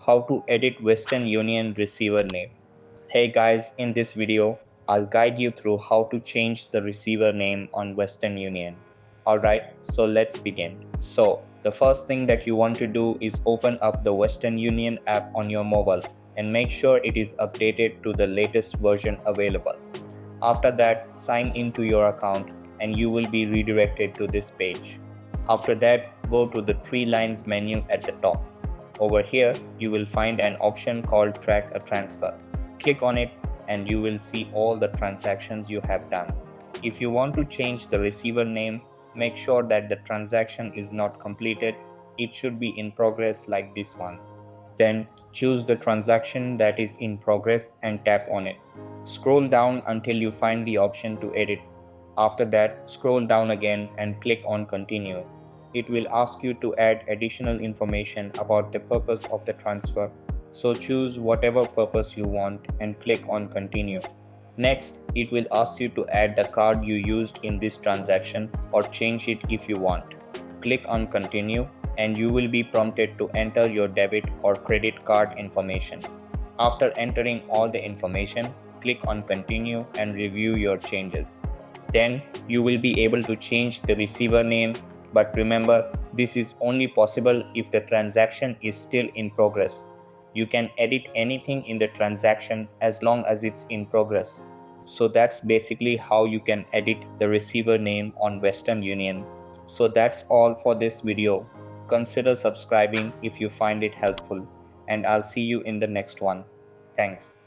how to edit Western Union receiver name. Hey guys, in this video, I'll guide you through how to change the receiver name on Western Union. Alright, so let's begin. So, the first thing that you want to do is open up the Western Union app on your mobile and make sure it is updated to the latest version available. After that, sign into your account and you will be redirected to this page. After that, go to the three lines menu at the top. Over here, you will find an option called Track a Transfer. Click on it and you will see all the transactions you have done. If you want to change the receiver name, make sure that the transaction is not completed. It should be in progress like this one. Then choose the transaction that is in progress and tap on it. Scroll down until you find the option to edit. After that, scroll down again and click on Continue. It will ask you to add additional information about the purpose of the transfer. So choose whatever purpose you want and click on Continue. Next, it will ask you to add the card you used in this transaction or change it if you want. Click on Continue and you will be prompted to enter your debit or credit card information. After entering all the information, click on Continue and review your changes. Then you will be able to change the receiver name, but remember, this is only possible if the transaction is still in progress. You can edit anything in the transaction as long as it's in progress. So that's basically how you can edit the receiver name on Western Union. So that's all for this video. Consider subscribing if you find it helpful, and I'll see you in the next one. Thanks.